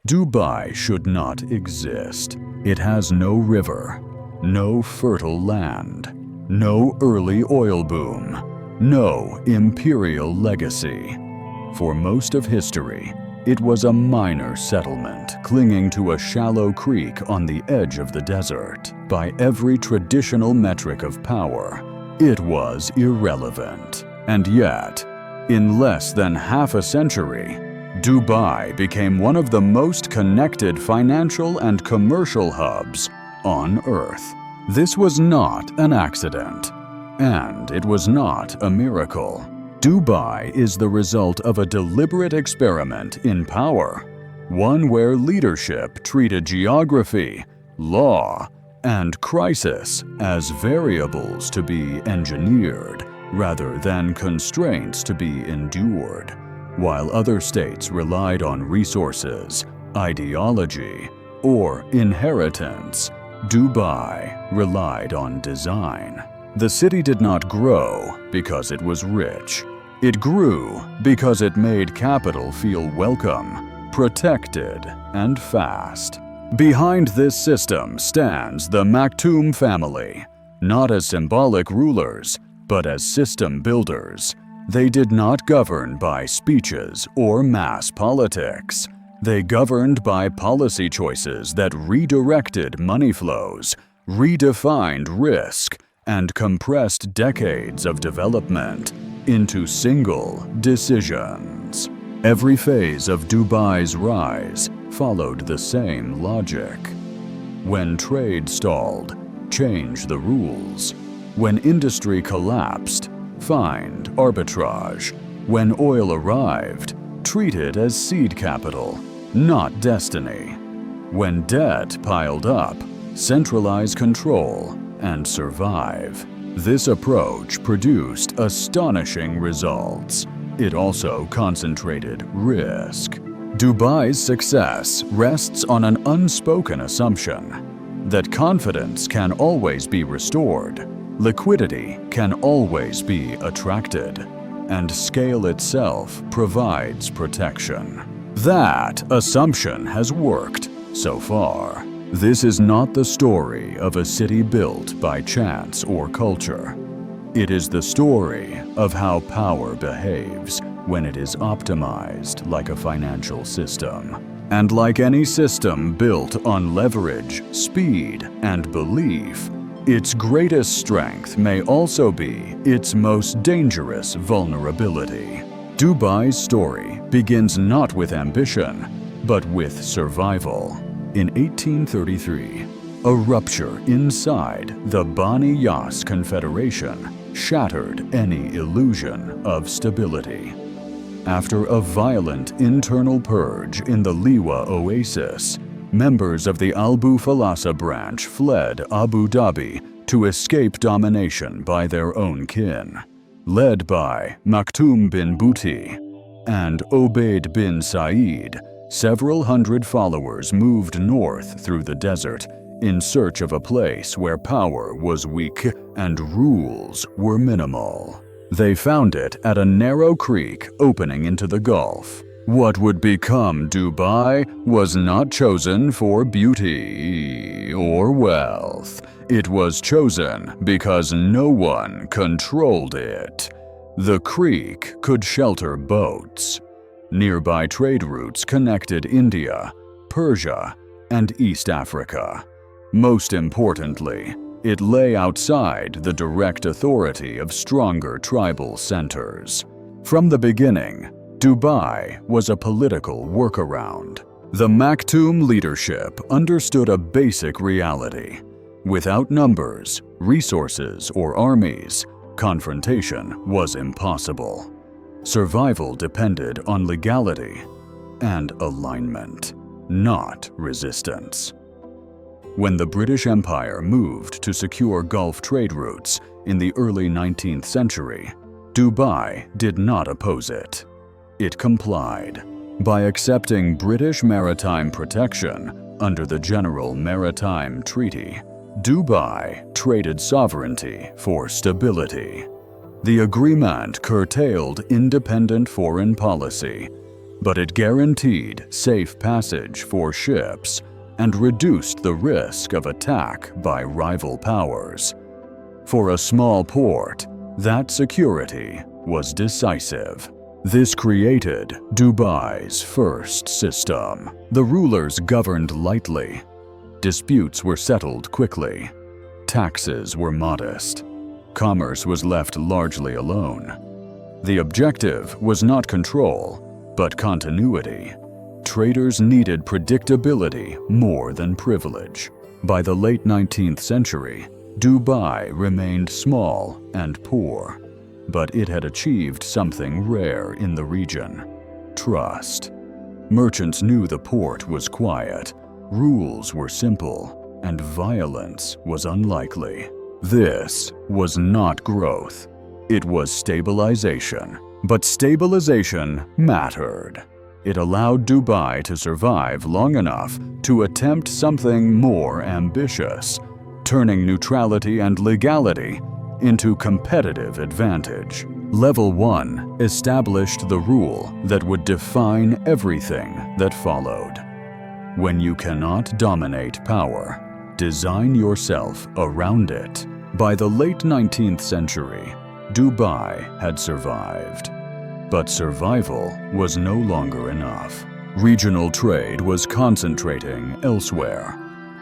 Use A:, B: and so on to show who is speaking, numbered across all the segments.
A: Dubai should not exist. It has no river, no fertile land, no early oil boom, no imperial legacy. For most of history, it was a minor settlement clinging to a shallow creek on the edge of the desert. By every traditional metric of power, it was irrelevant. And yet, in less than half a century, Dubai became one of the most connected financial and commercial hubs on Earth. This was not an accident, and it was not a miracle. Dubai is the result of a deliberate experiment in power, one where leadership treated geography, law, and crisis as variables to be engineered rather than constraints to be endured. While other states relied on resources, ideology, or inheritance, Dubai relied on design. The city did not grow because it was rich. It grew because it made capital feel welcome, protected, and fast. Behind this system stands the Maktoum family, not as symbolic rulers, but as system builders. They did not govern by speeches or mass politics. They governed by policy choices that redirected money flows, redefined risk, and compressed decades of development into single decisions. Every phase of Dubai's rise followed the same logic. When trade stalled, change the rules. When industry collapsed, find arbitrage. When oil arrived, treat it as seed capital, not destiny. When debt piled up, centralize control and survive. This approach produced astonishing results. It also concentrated risk. Dubai's success rests on an unspoken assumption that confidence can always be restored, liquidity can always be attracted, and scale itself provides protection. That assumption has worked so far. This is not the story of a city built by chance or culture. It is the story of how power behaves when it is optimized like a financial system. And like any system built on leverage, speed, and belief, its greatest strength may also be its most dangerous vulnerability. Dubai's story begins not with ambition, but with survival. In 1833, a rupture inside the Bani Yas Confederation shattered any illusion of stability. After a violent internal purge in the Liwa Oasis, members of the Al Bufalasa branch fled Abu Dhabi to escape domination by their own kin. Led by Maktoum bin Bouti and Obaid bin Said, several hundred followers moved north through the desert in search of a place where power was weak and rules were minimal. They found it at a narrow creek opening into the Gulf. What would become Dubai was not chosen for beauty or wealth. It was chosen because no one controlled it. The creek could shelter boats. Nearby trade routes connected India, Persia, and East Africa. Most importantly, it lay outside the direct authority of stronger tribal centers. From the beginning, Dubai was a political workaround. The Maktoum leadership understood a basic reality. Without numbers, resources, or armies, confrontation was impossible. Survival depended on legality and alignment, not resistance. When the British Empire moved to secure Gulf trade routes in the early 19th century, Dubai did not oppose it. It complied. By accepting British maritime protection under the General Maritime Treaty, Dubai traded sovereignty for stability. The agreement curtailed independent foreign policy but it guaranteed safe passage for ships and reduced the risk of attack by rival powers. For a small port, that security was decisive. This created Dubai's first system. The rulers governed lightly. Disputes were settled quickly. Taxes were modest. Commerce was left largely alone. The objective was not control, but continuity. Traders needed predictability more than privilege. By the late 19th century, Dubai remained small and poor, but it had achieved something rare in the region: trust. Merchants knew the port was quiet, rules were simple, and violence was unlikely. This was not growth. It was stabilization. But stabilization mattered. It allowed Dubai to survive long enough to attempt something more ambitious, turning neutrality and legality into competitive advantage. Level 1 established the rule that would define everything that followed. When you cannot dominate power, design yourself around it. By the late 19th century, Dubai had survived. But survival was no longer enough. Regional trade was concentrating elsewhere.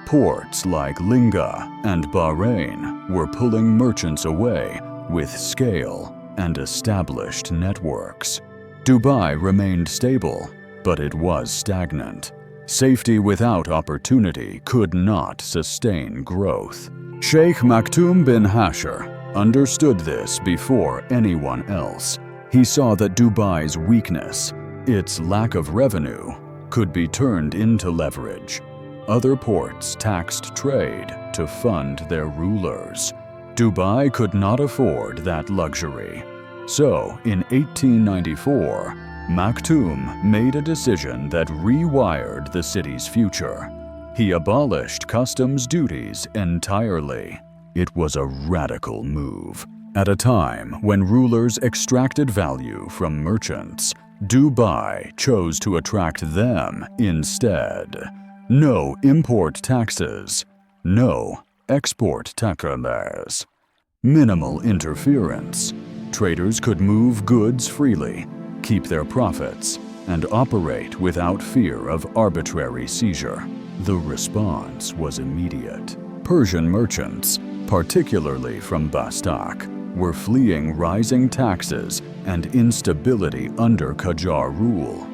A: Ports like Linga and Bahrain were pulling merchants away with scale and established networks. Dubai remained stable, but it was stagnant. Safety without opportunity could not sustain growth. Sheikh Maktoum bin Hasher understood this before anyone else. He saw that Dubai's weakness, its lack of revenue, could be turned into leverage. Other ports taxed trade to fund their rulers. Dubai could not afford that luxury. So, in 1894, Maktoum made a decision that rewired the city's future. He abolished customs duties entirely. It was a radical move. At a time when rulers extracted value from merchants, Dubai chose to attract them instead. No import taxes, no export taxes. Minimal interference. Traders could move goods freely, keep their profits, and operate without fear of arbitrary seizure. The response was immediate. Persian merchants, particularly from Bastak, were fleeing rising taxes and instability under Qajar rule.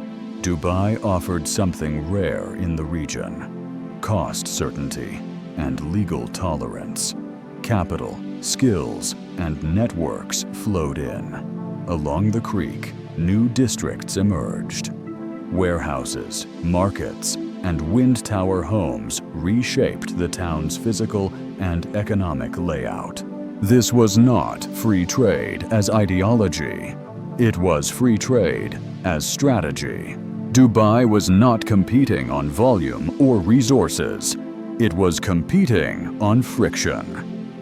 A: Dubai offered something rare in the region: cost certainty and legal tolerance. Capital, skills, and networks flowed in. Along the creek, new districts emerged. Warehouses, markets, and wind tower homes reshaped the town's physical and economic layout. This was not free trade as ideology. It was free trade as strategy. Dubai was not competing on volume or resources. It was competing on friction.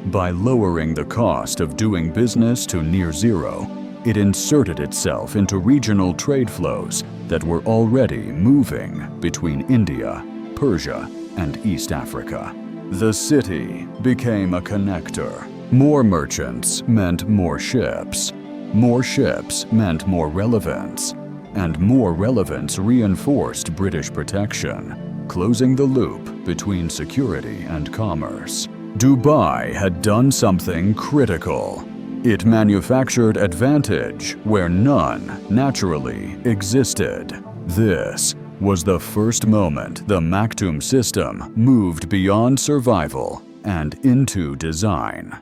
A: By lowering the cost of doing business to near zero, it inserted itself into regional trade flows that were already moving between India, Persia, and East Africa. The city became a connector. More merchants meant more ships. More ships meant more relevance. And more relevance reinforced British protection, closing the loop between security and commerce. Dubai had done something critical. It manufactured advantage where none naturally existed. This was the first moment the Maktoum system moved beyond survival and into design.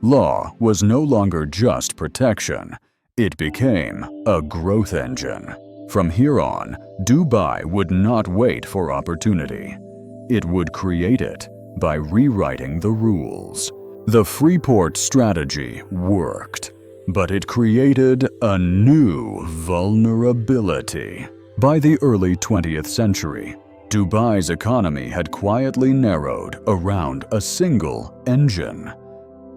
A: Law was no longer just protection. It became a growth engine. From here on, Dubai would not wait for opportunity. It would create it by rewriting the rules. The Freeport strategy worked, but it created a new vulnerability. By the early 20th century, Dubai's economy had quietly narrowed around a single engine: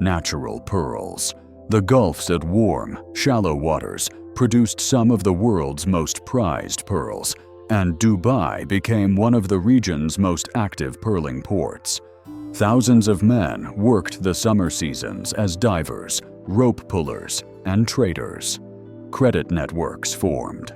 A: natural pearls. The Gulf's warm, shallow waters produced some of the world's most prized pearls, and Dubai became one of the region's most active pearling ports. Thousands of men worked the summer seasons as divers, rope pullers, and traders. Credit networks formed.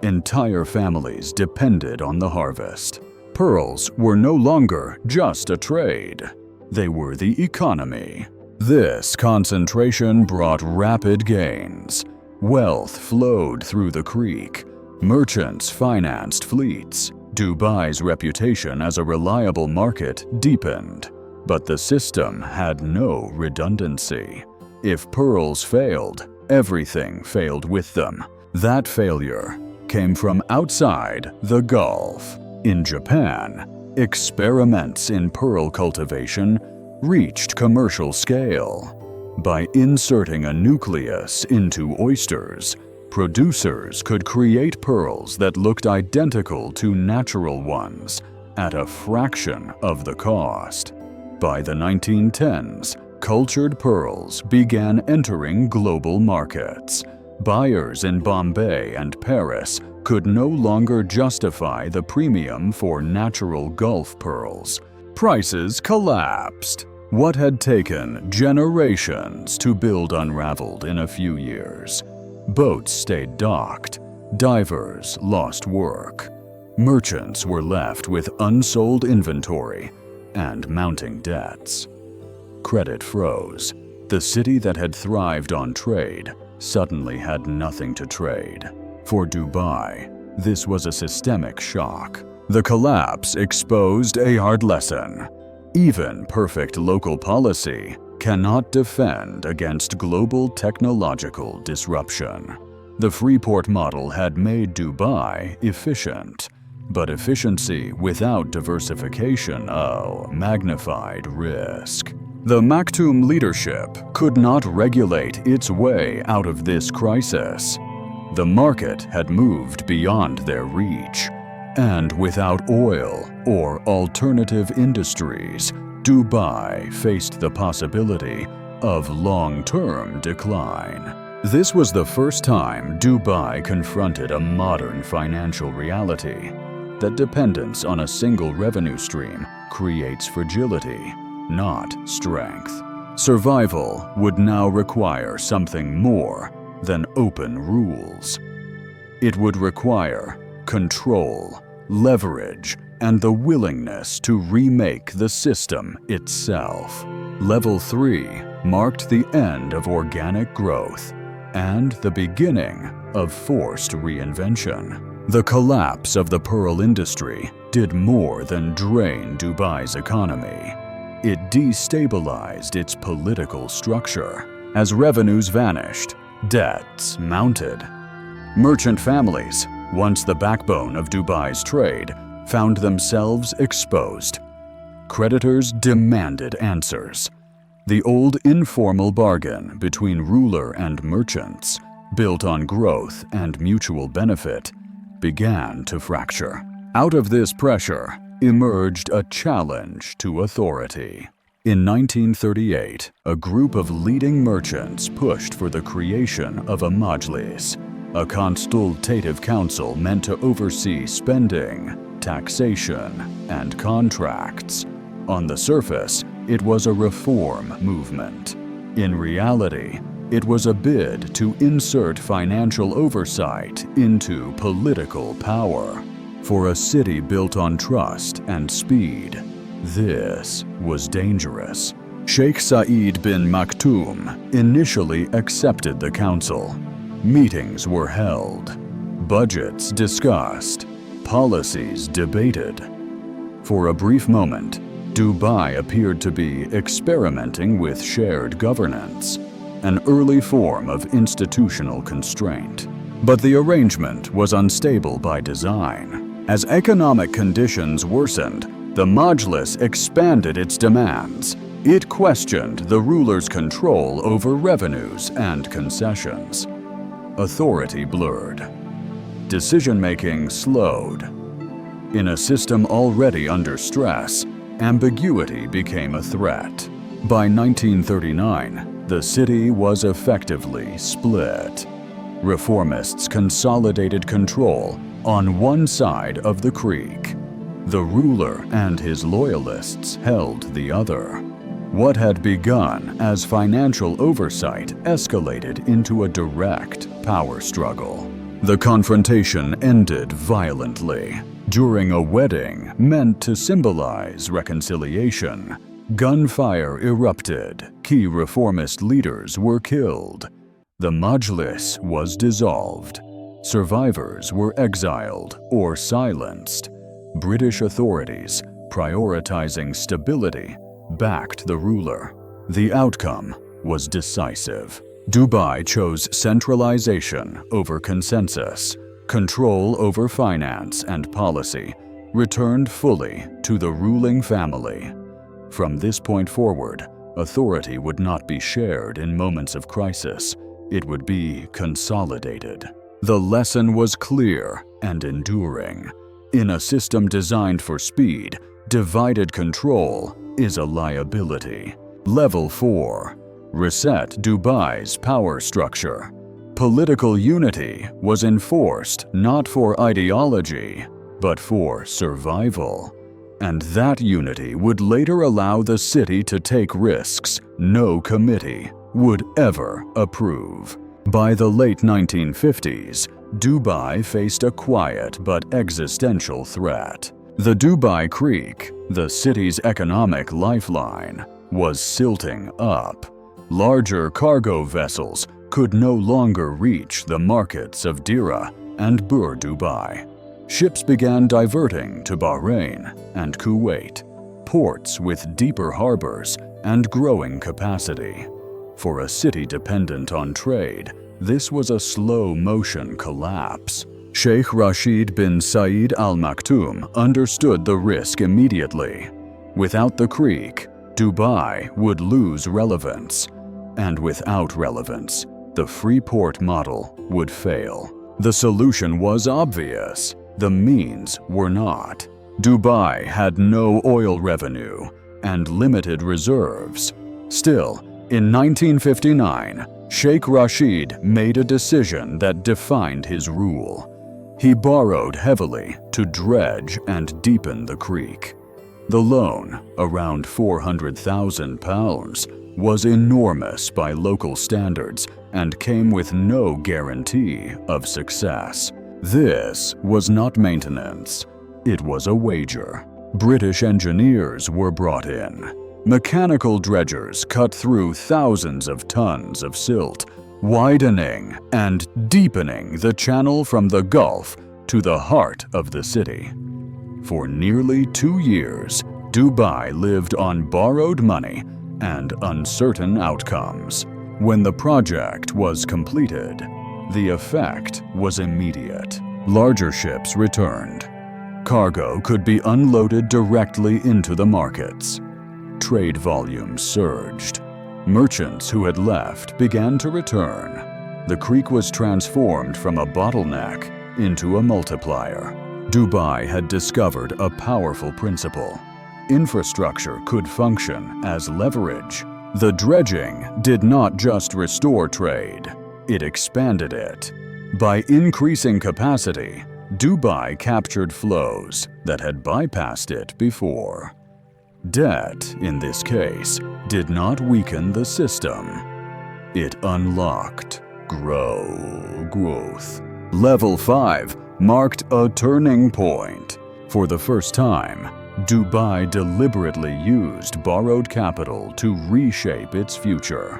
A: Entire families depended on the harvest. Pearls were no longer just a trade. They were the economy. This concentration brought rapid gains. Wealth flowed through the creek. Merchants financed fleets. Dubai's reputation as a reliable market deepened. But the system had no redundancy. If pearls failed, everything failed with them. That failure came from outside the Gulf. In Japan, experiments in pearl cultivation reached commercial scale. By inserting a nucleus into oysters, producers could create pearls that looked identical to natural ones at a fraction of the cost. By the 1910s, cultured pearls began entering global markets. Buyers in Bombay and Paris could no longer justify the premium for natural Gulf pearls. Prices collapsed. What had taken generations to build unraveled in a few years. Boats stayed docked. Divers lost work. Merchants were left with unsold inventory and mounting debts. Credit froze. The city that had thrived on trade suddenly had nothing to trade. For Dubai, this was a systemic shock. The collapse exposed a hard lesson. Even perfect local policy cannot defend against global technological disruption. The Freeport model had made Dubai efficient, but efficiency without diversification magnified risk. The Maktoum leadership could not regulate its way out of this crisis. The market had moved beyond their reach, and without oil or alternative industries, Dubai faced the possibility of long-term decline. This was the first time Dubai confronted a modern financial reality, that dependence on a single revenue stream creates fragility, not strength. Survival would now require something more than open rules. It would require control, leverage, and the willingness to remake the system itself. Level 3 marked the end of organic growth and the beginning of forced reinvention. The collapse of the pearl industry did more than drain Dubai's economy. It destabilized its political structure. As revenues vanished, debts mounted. Merchant families, once the backbone of Dubai's trade, found themselves exposed. Creditors demanded answers. The old informal bargain between ruler and merchants, built on growth and mutual benefit, began to fracture. Out of this pressure emerged a challenge to authority. In 1938, a group of leading merchants pushed for the creation of a majlis, a consultative council meant to oversee spending, taxation, and contracts. On the surface, it was a reform movement. In reality, it was a bid to insert financial oversight into political power. For a city built on trust and speed, this was dangerous. Sheikh Saeed bin Maktoum initially accepted the council. Meetings were held, budgets discussed, policies debated. For a brief moment, Dubai appeared to be experimenting with shared governance, an early form of institutional constraint. But the arrangement was unstable by design. As economic conditions worsened, the Majlis expanded its demands. It questioned the ruler's control over revenues and concessions. Authority blurred. Decision-making slowed. In a system already under stress, ambiguity became a threat. By 1939, the city was effectively split. Reformists consolidated control on one side of the creek. The ruler and his loyalists held the other. What had begun as financial oversight escalated into a direct power struggle. The confrontation ended violently. During a wedding meant to symbolize reconciliation, gunfire erupted. Key reformist leaders were killed. The Majlis was dissolved. Survivors were exiled or silenced. British authorities, prioritizing stability, backed the ruler. The outcome was decisive. Dubai chose centralization over consensus. Control over finance and policy returned fully to the ruling family. From this point forward, authority would not be shared in moments of crisis. It would be consolidated. The lesson was clear and enduring. In a system designed for speed, divided control is a liability. Level 4. Reset Dubai's power structure. Political unity was enforced not for ideology, but for survival. And that unity would later allow the city to take risks no committee would ever approve. By the late 1950s, Dubai faced a quiet but existential threat. The Dubai Creek, the city's economic lifeline, was silting up. Larger cargo vessels could no longer reach the markets of Dira and Bur Dubai. Ships began diverting to Bahrain and Kuwait, ports with deeper harbors and growing capacity. For a city dependent on trade, this was a slow-motion collapse. Sheikh Rashid bin Saeed Al Maktoum understood the risk immediately. Without the creek, Dubai would lose relevance. And without relevance, the free port model would fail. The solution was obvious. The means were not. Dubai had no oil revenue and limited reserves. Still, in 1959, Sheikh Rashid made a decision that defined his rule. He borrowed heavily to dredge and deepen the creek. The loan, around £400,000, was enormous by local standards and came with no guarantee of success. This was not maintenance. It was a wager. British engineers were brought in. Mechanical dredgers cut through thousands of tons of silt, widening and deepening the channel from the Gulf to the heart of the city. For nearly 2 years, Dubai lived on borrowed money and uncertain outcomes. When the project was completed, the effect was immediate. Larger ships returned. Cargo could be unloaded directly into the markets. Trade volumes surged. Merchants who had left began to return. The creek was transformed from a bottleneck into a multiplier. Dubai had discovered a powerful principle. Infrastructure could function as leverage. The dredging did not just restore trade, it expanded it. By increasing capacity, Dubai captured flows that had bypassed it before. Debt, in this case, did not weaken the system. It unlocked growth. Level 5 marked a turning point. For the first time, Dubai deliberately used borrowed capital to reshape its future.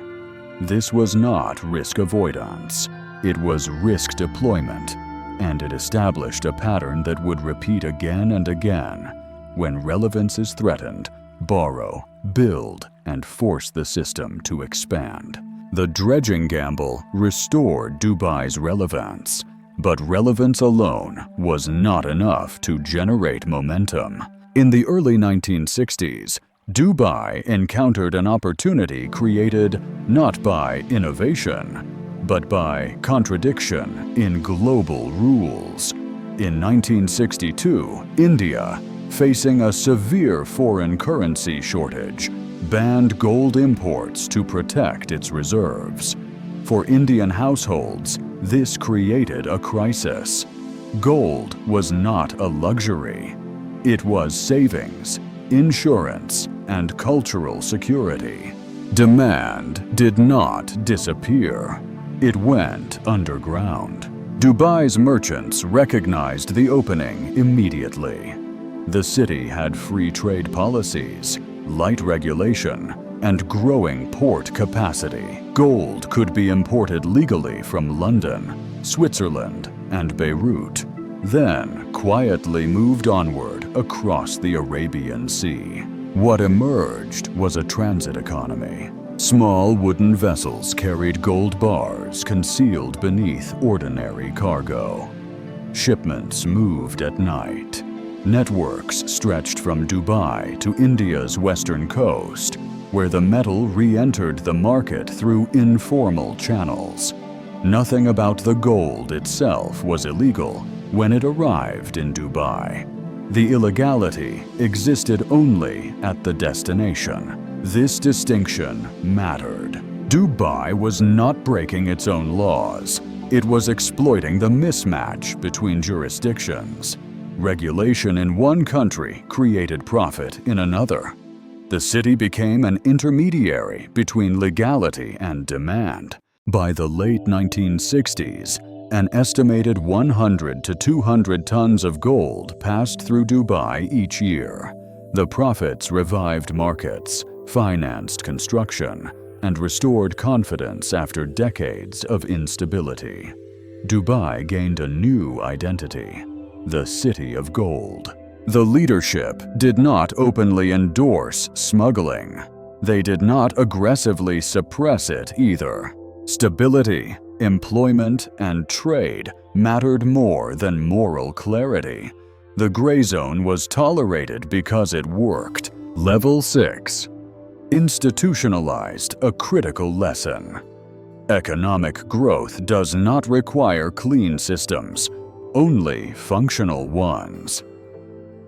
A: This was not risk avoidance, it was risk deployment, and it established a pattern that would repeat again and again. When relevance is threatened, borrow, build, and force the system to expand. The dredging gamble restored Dubai's relevance, but relevance alone was not enough to generate momentum. In the early 1960s, Dubai encountered an opportunity created not by innovation, but by contradiction in global rules. In 1962, India, facing a severe foreign currency shortage, banned gold imports to protect its reserves. For Indian households, This created a crisis. Gold was not a luxury. It was savings, insurance, and cultural security. Demand did not disappear. It went underground. Dubai's merchants recognized the opening immediately. The city had free trade policies, light regulation, and growing port capacity. Gold could be imported legally from London, Switzerland, and Beirut, then quietly moved onward across the Arabian Sea. What emerged was a transit economy. Small wooden vessels carried gold bars concealed beneath ordinary cargo. Shipments moved at night. Networks stretched from Dubai to India's western coast, where the metal re-entered the market through informal channels. Nothing about the gold itself was illegal when it arrived in Dubai. The illegality existed only at the destination. This distinction mattered. Dubai was not breaking its own laws. It was exploiting the mismatch between jurisdictions. Regulation in one country created profit in another. The city became an intermediary between legality and demand. By the late 1960s, an estimated 100 to 200 tons of gold passed through Dubai each year. The profits revived markets, financed construction, and restored confidence after decades of instability. Dubai gained a new identity: the City of Gold. The leadership did not openly endorse smuggling. They did not aggressively suppress it either. Stability, employment, and trade mattered more than moral clarity. The gray zone was tolerated because it worked. Level 6. Institutionalized a critical lesson. Economic growth does not require clean systems, only functional ones.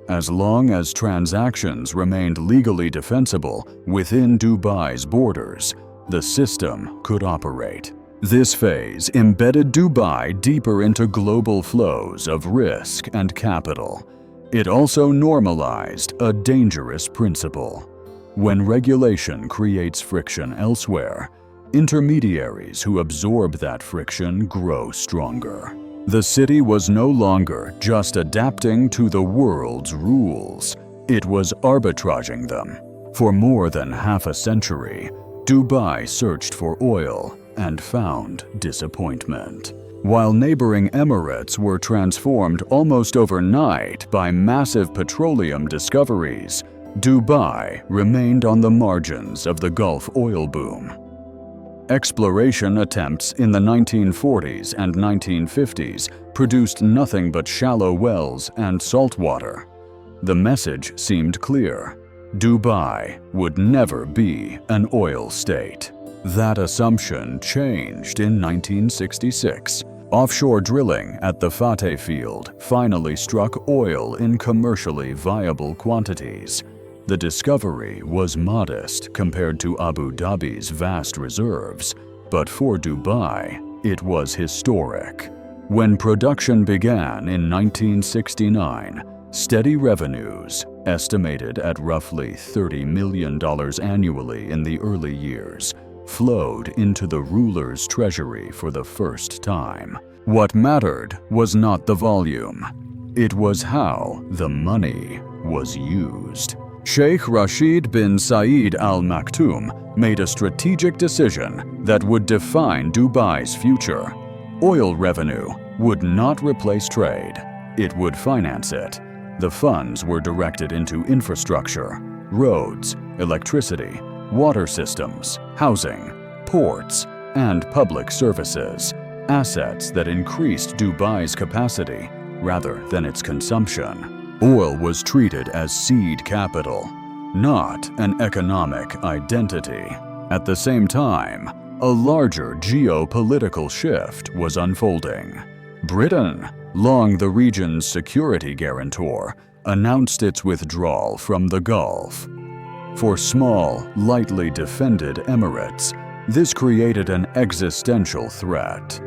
A: As long as transactions remained legally defensible within Dubai's borders, the system could operate. This phase embedded Dubai deeper into global flows of risk and capital. It also normalized a dangerous principle. When regulation creates friction elsewhere, intermediaries who absorb that friction grow stronger. The city was no longer just adapting to the world's rules. It was arbitraging them. For more than half a century, Dubai searched for oil and found disappointment. While neighboring Emirates were transformed almost overnight by massive petroleum discoveries, Dubai remained on the margins of the Gulf oil boom. Exploration attempts in the 1940s and 1950s produced nothing but shallow wells and salt water. The message seemed clear: Dubai would never be an oil state. That assumption changed in 1966. Offshore drilling at the Fateh field finally struck oil in commercially viable quantities. The discovery was modest compared to Abu Dhabi's vast reserves, but for Dubai, it was historic. When production began in 1969, steady revenues, estimated at roughly $30 million annually in the early years, flowed into the ruler's treasury for the first time. What mattered was not the volume. It was how the money was used. Sheikh Rashid bin Saeed Al Maktoum made a strategic decision that would define Dubai's future. Oil revenue would not replace trade. It would finance it. The funds were directed into infrastructure, roads, electricity, water systems, housing, ports, and public services, assets that increased Dubai's capacity rather than its consumption. Oil was treated as seed capital, not an economic identity. At the same time, a larger geopolitical shift was unfolding. Britain, long the region's security guarantor, announced its withdrawal from the Gulf. For small, lightly defended emirates, this created an existential threat.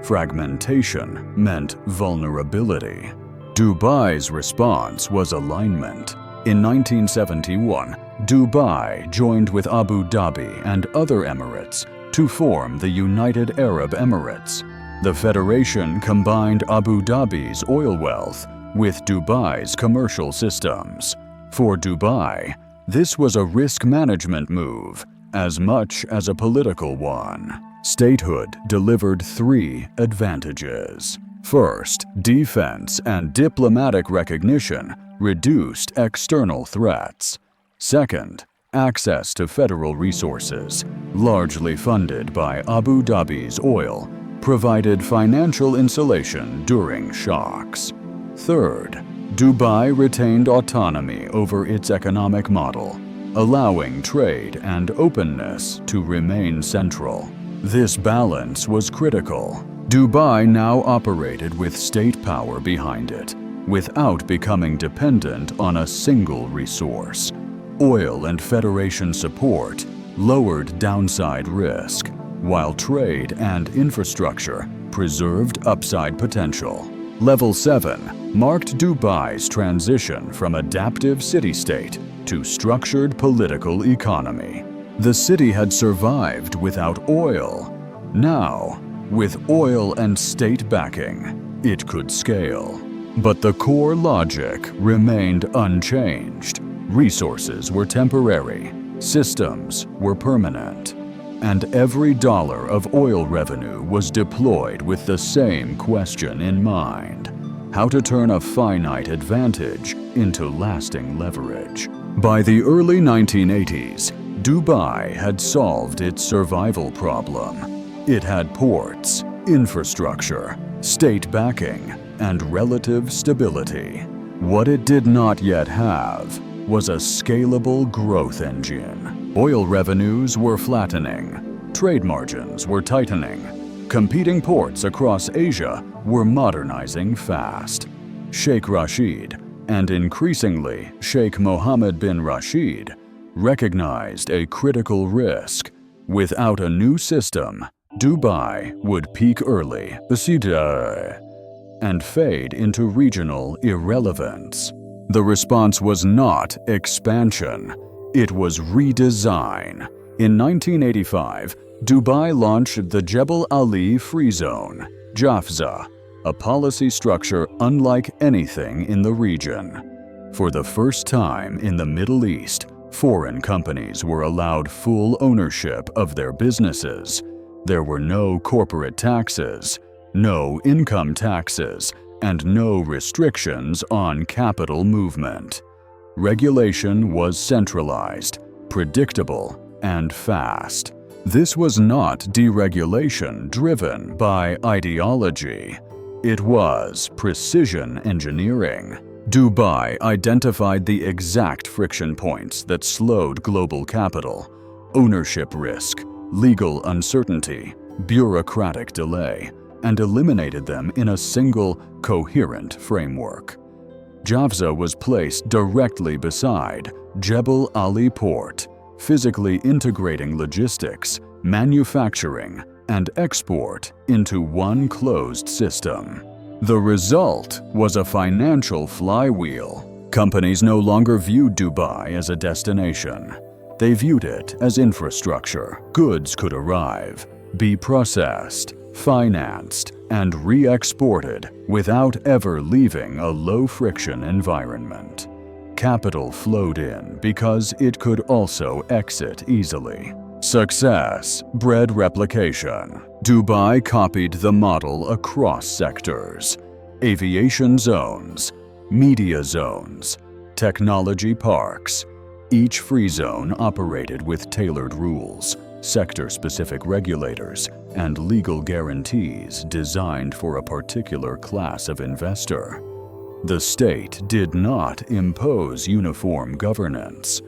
A: Fragmentation meant vulnerability. Dubai's response was alignment. In 1971, Dubai joined with Abu Dhabi and other emirates to form the United Arab Emirates. The federation combined Abu Dhabi's oil wealth with Dubai's commercial systems. For Dubai, this was a risk management move as much as a political one. Statehood delivered three advantages. First, defense and diplomatic recognition reduced external threats. Second, access to federal resources, largely funded by Abu Dhabi's oil, provided financial insulation during shocks. Third, Dubai retained autonomy over its economic model, allowing trade and openness to remain central. This balance was critical. Dubai now operated with state power behind it, without becoming dependent on a single resource. Oil and federation support lowered downside risk, while trade and infrastructure preserved upside potential. Level 7 marked Dubai's transition from adaptive city-state to structured political economy. The city had survived without oil. Now, with oil and state backing, it could scale. But the core logic remained unchanged. Resources were temporary, systems were permanent, and every dollar of oil revenue was deployed with the same question in mind: how to turn a finite advantage into lasting leverage. By the early 1980s, Dubai had solved its survival problem. It had ports, infrastructure, state backing, and relative stability. What it did not yet have was a scalable growth engine. Oil revenues were flattening, trade margins were tightening, competing ports across Asia were modernizing fast. Sheikh Rashid, and increasingly Sheikh Mohammed bin Rashid, recognized a critical risk. Without a new system, Dubai would peak early, and fade into regional irrelevance. The response was not expansion, it was redesign. In 1985, Dubai launched the Jebel Ali Free Zone, JAFZA, a policy structure unlike anything in the region. For the first time in the Middle East, foreign companies were allowed full ownership of their businesses. There were no corporate taxes, no income taxes, and no restrictions on capital movement. Regulation was centralized, predictable, and fast. This was not deregulation driven by ideology. It was precision engineering. Dubai identified the exact friction points that slowed global capital: ownership risk, legal uncertainty, bureaucratic delay, and eliminated them in a single, coherent framework. JAFZA was placed directly beside Jebel Ali Port, physically integrating logistics, manufacturing, and export into one closed system. The result was a financial flywheel. Companies no longer viewed Dubai as a destination. They viewed it as infrastructure. Goods could arrive, be processed, financed, and re-exported without ever leaving a low-friction environment. Capital flowed in because it could also exit easily. Success bred replication. Dubai copied the model across sectors: aviation zones, media zones, technology parks. Each free zone operated with tailored rules, sector-specific regulators, and legal guarantees designed for a particular class of investor. The state did not impose uniform governance.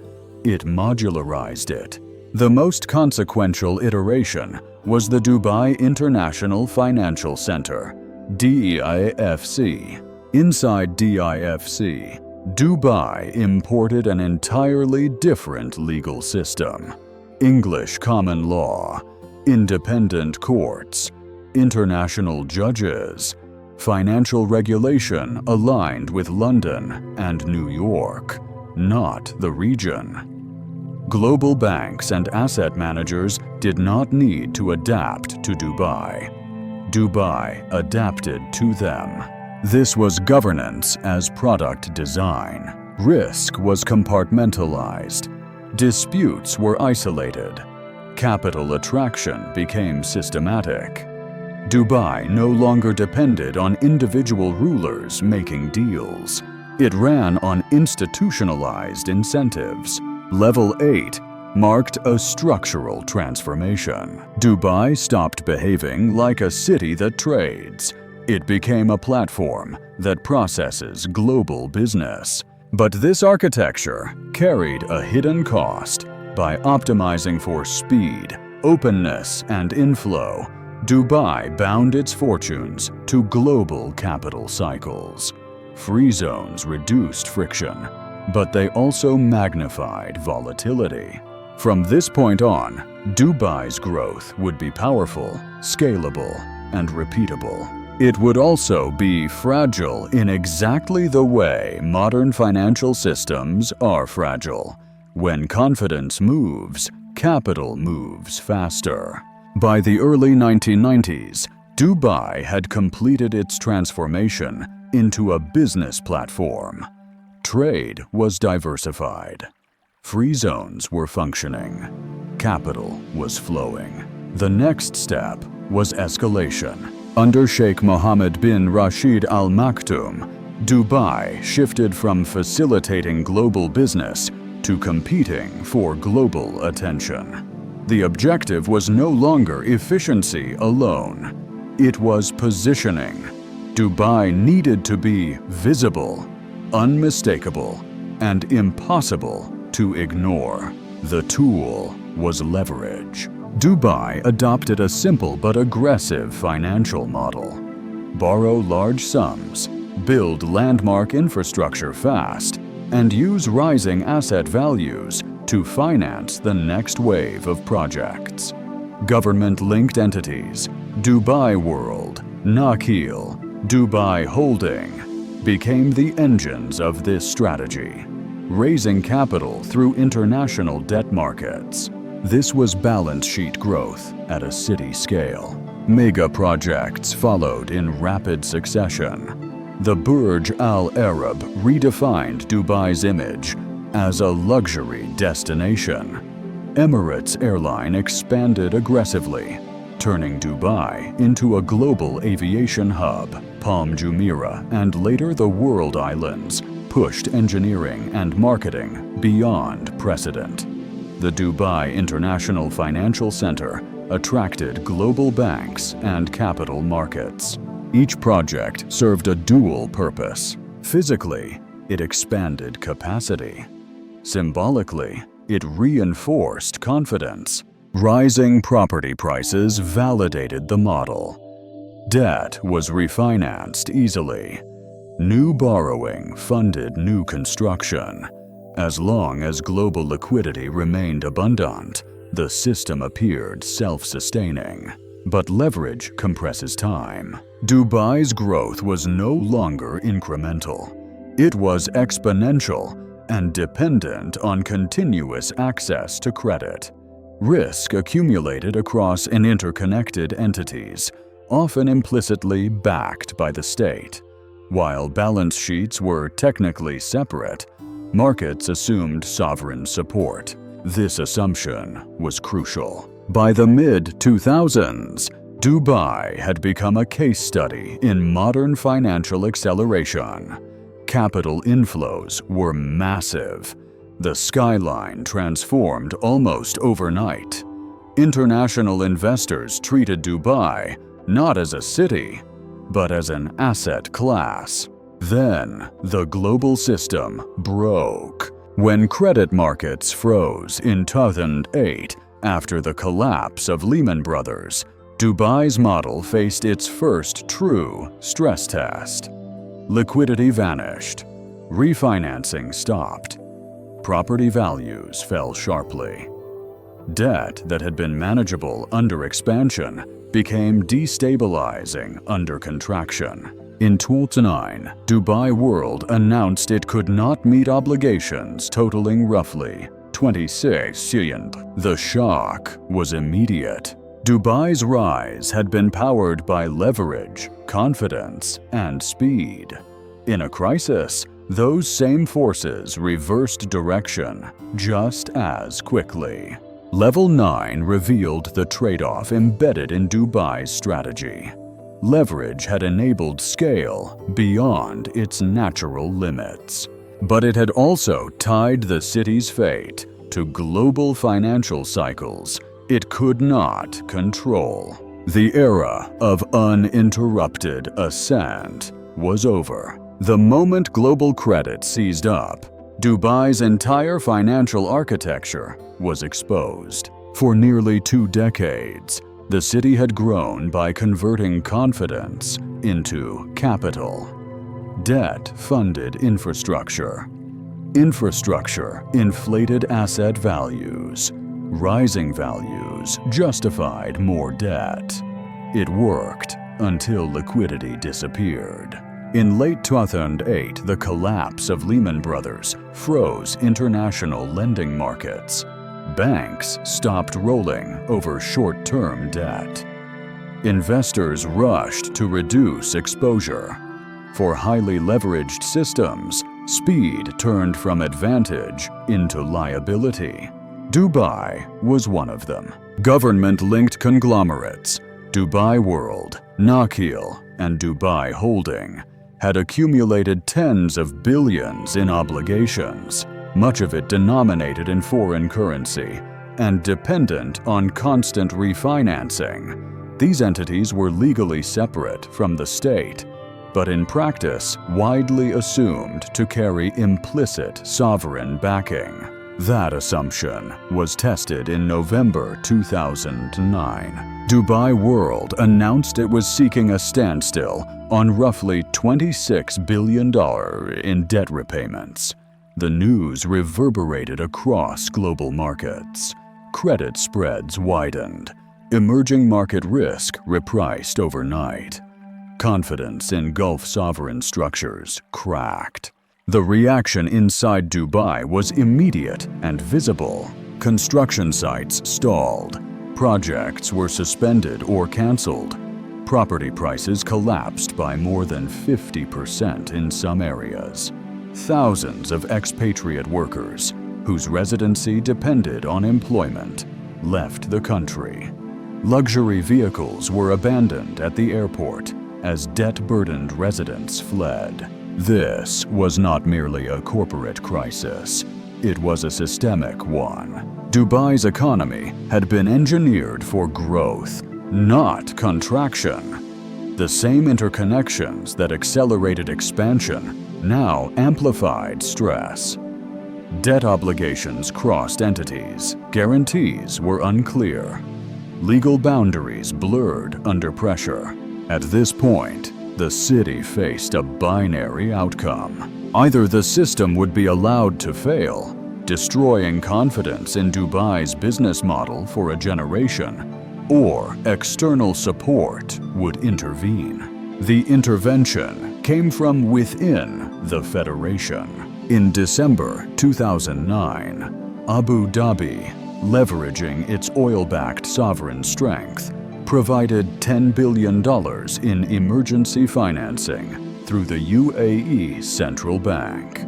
A: It modularized it. The most consequential iteration was the Dubai International Financial Center, DIFC. Inside DIFC, Dubai imported an entirely different legal system: English common law, independent courts, international judges, financial regulation aligned with London and New York, not the region. Global banks and asset managers did not need to adapt to Dubai. Dubai adapted to them. This was governance as product design. Risk was compartmentalized. Disputes were isolated. Capital attraction became systematic. Dubai no longer depended on individual rulers making deals. It ran on institutionalized incentives. Level 8 marked a structural transformation. Dubai stopped behaving like a city that trades. It became a platform that processes global business. But this architecture carried a hidden cost. By optimizing for speed, openness, and inflow, Dubai bound its fortunes to global capital cycles. Free zones reduced friction, but they also magnified volatility. From this point on, Dubai's growth would be powerful, scalable, and repeatable. It would also be fragile in exactly the way modern financial systems are fragile. When confidence moves, capital moves faster. By the early 1990s, Dubai had completed its transformation into a business platform. Trade was diversified. Free zones were functioning. Capital was flowing. The next step was escalation. Under Sheikh Mohammed bin Rashid Al Maktoum, Dubai shifted from facilitating global business to competing for global attention. The objective was no longer efficiency alone. It was positioning. Dubai needed to be visible, unmistakable, and impossible to ignore. The tool was leverage. Dubai adopted a simple but aggressive financial model. Borrow large sums, build landmark infrastructure fast, and use rising asset values to finance the next wave of projects. Government-linked entities, Dubai World, Nakheel, Dubai Holding, became the engines of this strategy, raising capital through international debt markets. This was balance sheet growth at a city scale. Mega projects followed in rapid succession. The Burj Al Arab redefined Dubai's image as a luxury destination. Emirates Airline expanded aggressively, turning Dubai into a global aviation hub. Palm Jumeirah and later the World Islands pushed engineering and marketing beyond precedent. The Dubai International Financial Center attracted global banks and capital markets. Each project served a dual purpose. Physically, it expanded capacity. Symbolically, it reinforced confidence. Rising property prices validated the model. Debt was refinanced easily. New borrowing funded new construction. As long as global liquidity remained abundant, the system appeared self-sustaining. But leverage compresses time. Dubai's growth was no longer incremental. It was exponential and dependent on continuous access to credit. Risk accumulated across interconnected entities, often implicitly backed by the state. While balance sheets were technically separate, markets assumed sovereign support. This assumption was crucial. By the mid-2000s, Dubai had become a case study in modern financial acceleration. Capital inflows were massive. The skyline transformed almost overnight. International investors treated Dubai not as a city, but as an asset class. Then, the global system broke. When credit markets froze in 2008 after the collapse of Lehman Brothers, Dubai's model faced its first true stress test. Liquidity vanished. Refinancing stopped. Property values fell sharply. Debt that had been manageable under expansion became destabilizing under contraction. In 2009, Dubai World announced it could not meet obligations totaling roughly 26 billion. The shock was immediate. Dubai's rise had been powered by leverage, confidence, and speed. In a crisis, those same forces reversed direction just as quickly. Level 9 revealed the trade-off embedded in Dubai's strategy. Leverage had enabled scale beyond its natural limits. But it had also tied the city's fate to global financial cycles it could not control. The era of uninterrupted ascent was over. The moment global credit seized up, Dubai's entire financial architecture was exposed. For nearly 2 decades, the city had grown by converting confidence into capital. Debt-funded infrastructure. Infrastructure inflated asset values. Rising values justified more debt. It worked until liquidity disappeared. In late 2008, the collapse of Lehman Brothers froze international lending markets. Banks stopped rolling over short-term debt. Investors rushed to reduce exposure. For highly leveraged systems, speed turned from advantage into liability. Dubai was one of them. Government-linked conglomerates, Dubai World, Nakheel, and Dubai Holding, had accumulated tens of billions in obligations, much of it denominated in foreign currency and dependent on constant refinancing. These entities were legally separate from the state, but in practice widely assumed to carry implicit sovereign backing. That assumption was tested in November 2009. Dubai World announced it was seeking a standstill on roughly $26 billion in debt repayments. The news reverberated across global markets. Credit spreads widened. Emerging market risk repriced overnight. Confidence in Gulf sovereign structures cracked. The reaction inside Dubai was immediate and visible. Construction sites stalled. Projects were suspended or canceled. Property prices collapsed by more than 50% in some areas. Thousands of expatriate workers, whose residency depended on employment, left the country. Luxury vehicles were abandoned at the airport as debt-burdened residents fled. This was not merely a corporate crisis. It was a systemic one. Dubai's economy had been engineered for growth, not contraction. The same interconnections that accelerated expansion now amplified stress. Debt obligations crossed entities. Guarantees were unclear. Legal boundaries blurred under pressure. At this point, the city faced a binary outcome. Either the system would be allowed to fail, destroying confidence in Dubai's business model for a generation, or external support would intervene. The intervention came from within the federation. In December 2009, Abu Dhabi, leveraging its oil-backed sovereign strength, provided $10 billion in emergency financing through the UAE Central Bank.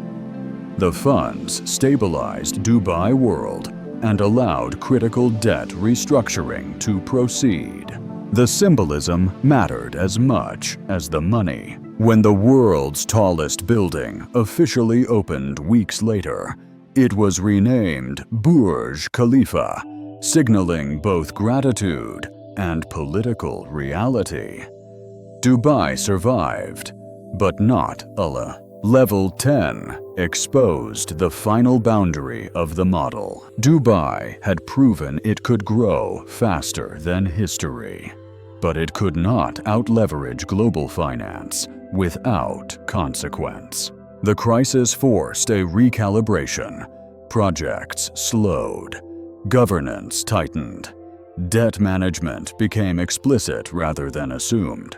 A: The funds stabilized Dubai World and allowed critical debt restructuring to proceed. The symbolism mattered as much as the money. When the world's tallest building officially opened weeks later, it was renamed Burj Khalifa, signaling both gratitude and political reality. Dubai survived, but not Allah. Level 10 exposed the final boundary of the model. Dubai had proven it could grow faster than history, but it could not out-leverage global finance without consequence. The crisis forced a recalibration. Projects slowed. Governance tightened. Debt management became explicit rather than assumed.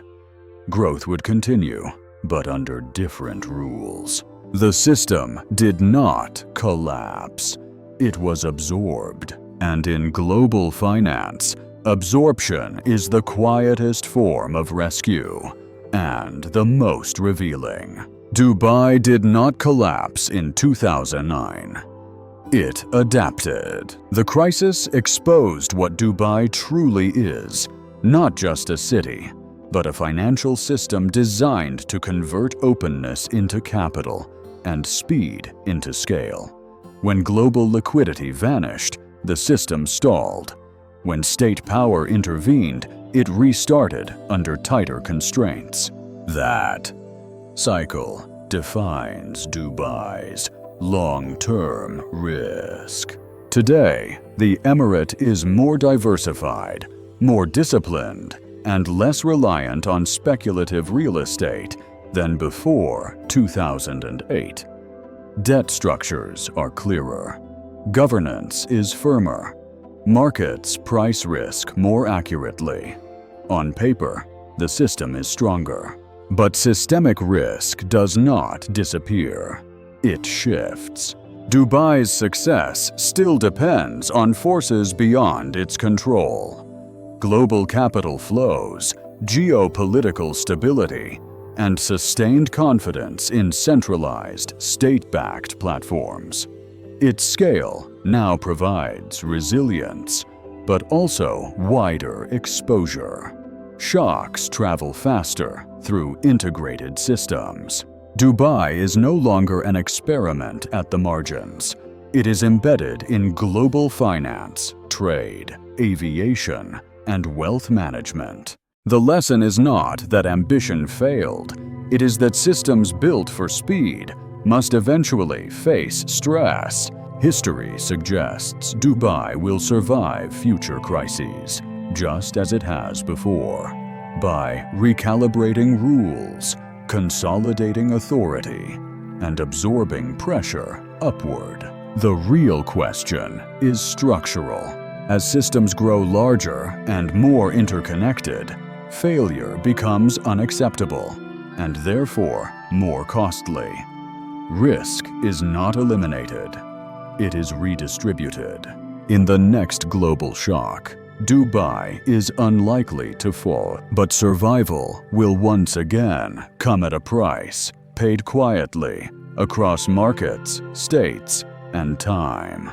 A: Growth would continue, but under different rules. The system did not collapse. It was absorbed. And in global finance, absorption is the quietest form of rescue and the most revealing. Dubai did not collapse in 2009. It adapted. The crisis exposed what Dubai truly is, not just a city, but a financial system designed to convert openness into capital and speed into scale. When global liquidity vanished, the system stalled. When state power intervened, it restarted under tighter constraints. That cycle defines Dubai's long-term risk. Today, the emirate is more diversified, more disciplined, and less reliant on speculative real estate than before 2008. Debt structures are clearer. Governance is firmer. Markets price risk more accurately. On paper, the system is stronger. But systemic risk does not disappear. It shifts. Dubai's success still depends on forces beyond its control. Global capital flows, geopolitical stability, and sustained confidence in centralized, state-backed platforms. Its scale now provides resilience, but also wider exposure. Shocks travel faster through integrated systems. Dubai is no longer an experiment at the margins. It is embedded in global finance, trade, aviation, and wealth management. The lesson is not that ambition failed. It is that systems built for speed must eventually face stress. History suggests Dubai will survive future crises, just as it has before, by recalibrating rules, consolidating authority, and absorbing pressure upward. The real question is structural. As systems grow larger and more interconnected, failure becomes unacceptable and therefore more costly. Risk is not eliminated. It is redistributed. In the next global shock, Dubai is unlikely to fall, but survival will once again come at a price, paid quietly, across markets, states, and time.